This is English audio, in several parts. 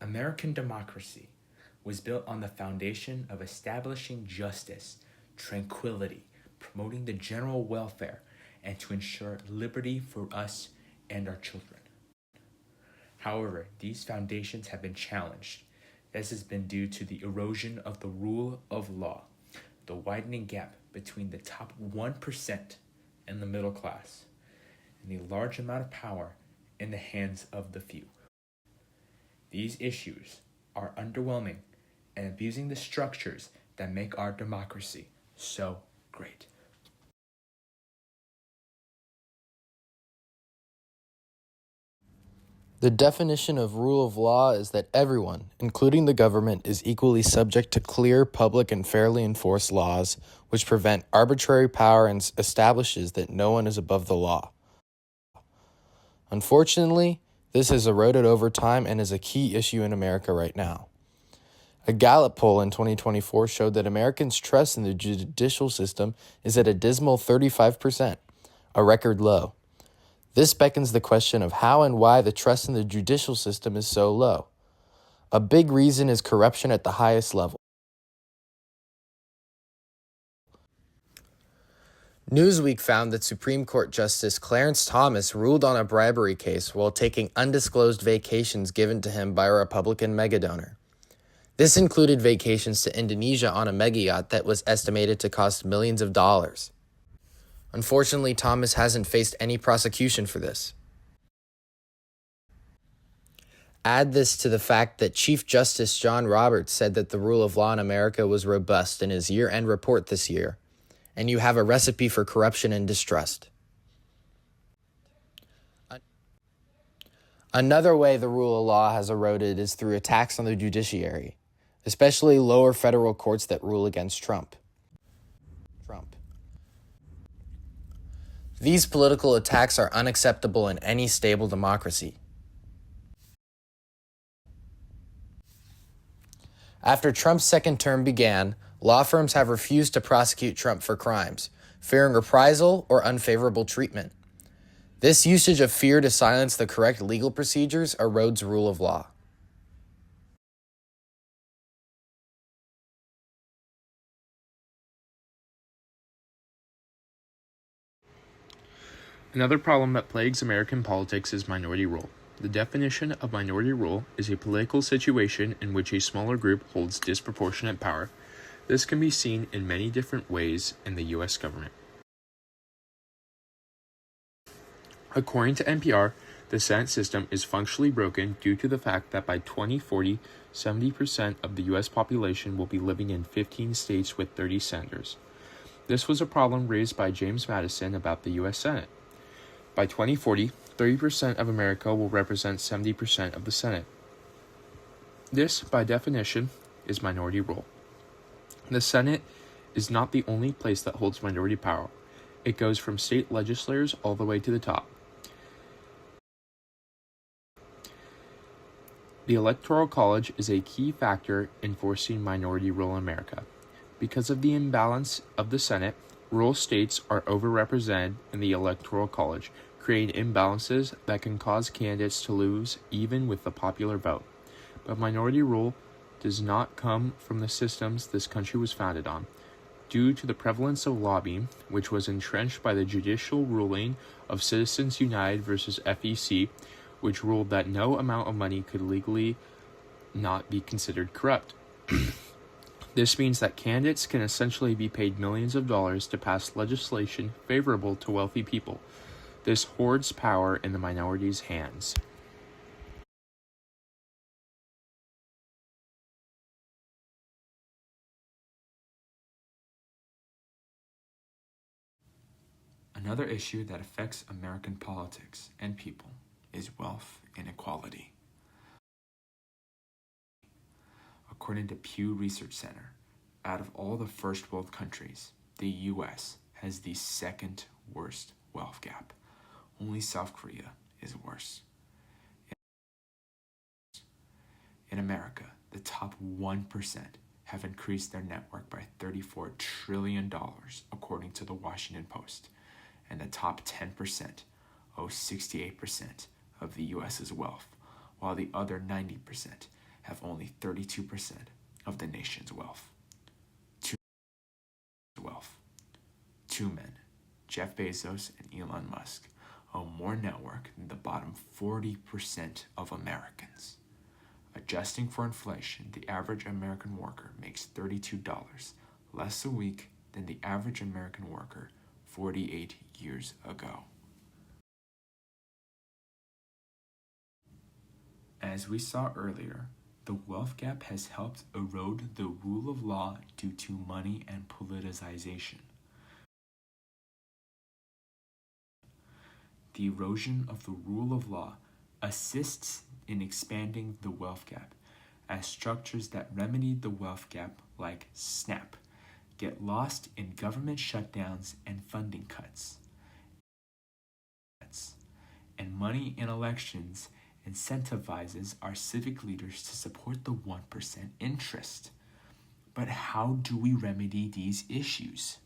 American democracy was built on the foundation of establishing justice, tranquility, promoting the general welfare, and to ensure liberty for us and our children. However, these foundations have been challenged. This has been due to the erosion of the rule of law, the widening gap between the top 1% and the middle class, and the large amount of power in the hands of the few. These issues are underwhelming and abusing the structures that make our democracy so great. The definition of rule of law is that everyone, including the government, is equally subject to clear, public, and fairly enforced laws which prevent arbitrary power and establishes that no one is above the law. Unfortunately, this has eroded over time and is a key issue in America right now. A Gallup poll in 2024 showed that Americans' trust in the judicial system is at a dismal 35%, a record low. This beckons the question of how and why the trust in the judicial system is so low. A big reason is corruption at the highest level. Newsweek found that Supreme Court Justice Clarence Thomas ruled on a bribery case while taking undisclosed vacations given to him by a Republican megadonor. This included vacations to Indonesia on a mega yacht that was estimated to cost millions of dollars. Unfortunately, Thomas hasn't faced any prosecution for this. Add this to the fact that Chief Justice John Roberts said that the rule of law in America was robust in his year-end report this year, and you have a recipe for corruption and distrust. Another way the rule of law has eroded is through attacks on the judiciary, especially lower federal courts that rule against Trump. These political attacks are unacceptable in any stable democracy. After Trump's second term began, law firms have refused to prosecute Trump for crimes, fearing reprisal or unfavorable treatment. This usage of fear to silence the correct legal procedures erodes rule of law. Another problem that plagues American politics is minority rule. The definition of minority rule is a political situation in which a smaller group holds disproportionate power. This can be seen in many different ways in the U.S. government. According to NPR, the Senate system is functionally broken due to the fact that by 2040, 70% of the U.S. population will be living in 15 states with 30 senators. This was a problem raised by James Madison about the U.S. Senate. By 2040, 30% of America will represent 70% of the Senate. This, by definition, is minority rule. The Senate is not the only place that holds minority power. It goes from state legislators all the way to the top. The Electoral College is a key factor in forcing minority rule in America. Because of the imbalance of the Senate, rural states are overrepresented in the Electoral College, creating imbalances that can cause candidates to lose even with the popular vote. But minority rule does not come from the systems this country was founded on. Due to the prevalence of lobbying, which was entrenched by the judicial ruling of Citizens United versus FEC, which ruled that no amount of money could legally not be considered corrupt. This means that candidates can essentially be paid millions of dollars to pass legislation favorable to wealthy people. This hoards power in the minority's hands. Another issue that affects American politics and people is wealth inequality. According to Pew Research Center, out of all the first world countries, the U.S. has the second worst wealth gap. Only South Korea is worse. In America, the top 1% have increased their net worth by $34 trillion, according to the Washington Post, and the top 10% owe 68% of the U.S.'s wealth, while the other 90% have only 32% of the nation's wealth. Two men, Jeff Bezos and Elon Musk, own more net worth than the bottom 40% of Americans. Adjusting for inflation, the average American worker makes $32 less a week than the average American worker 48 years ago. As we saw earlier, the wealth gap has helped erode the rule of law due to money and politicization. The erosion of the rule of law assists in expanding the wealth gap, as structures that remedy the wealth gap, like SNAP, get lost in government shutdowns and funding cuts. And money in elections incentivizes our civic leaders to support the 1% interest. But how do we remedy these issues?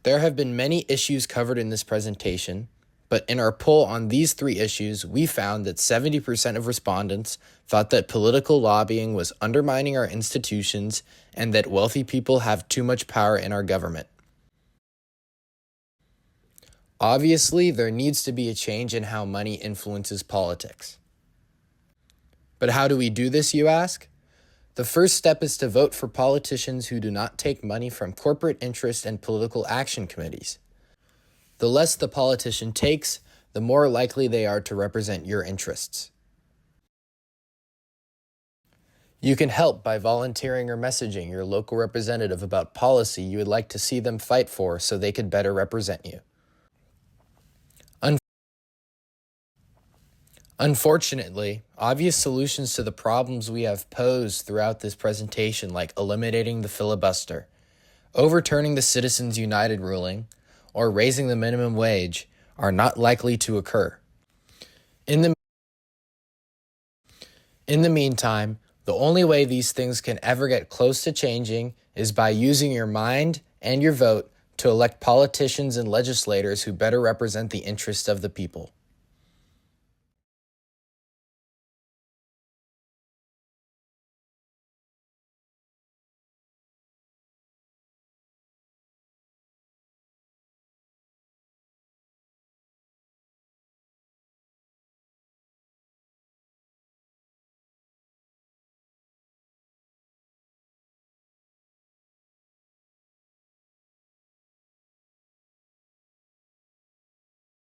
There have been many issues covered in this presentation, but in our poll on these 3 issues, we found that 70% of respondents thought that political lobbying was undermining our institutions and that wealthy people have too much power in our government. Obviously, there needs to be a change in how money influences politics. But how do we do this, you ask? The first step is to vote for politicians who do not take money from corporate interest and political action committees. The less the politician takes, the more likely they are to represent your interests. You can help by volunteering or messaging your local representative about policy you would like to see them fight for so they could better represent you. Unfortunately, obvious solutions to the problems we have posed throughout this presentation, like eliminating the filibuster, overturning the Citizens United ruling, or raising the minimum wage, are not likely to occur. In the meantime, the only way these things can ever get close to changing is by using your mind and your vote to elect politicians and legislators who better represent the interests of the people.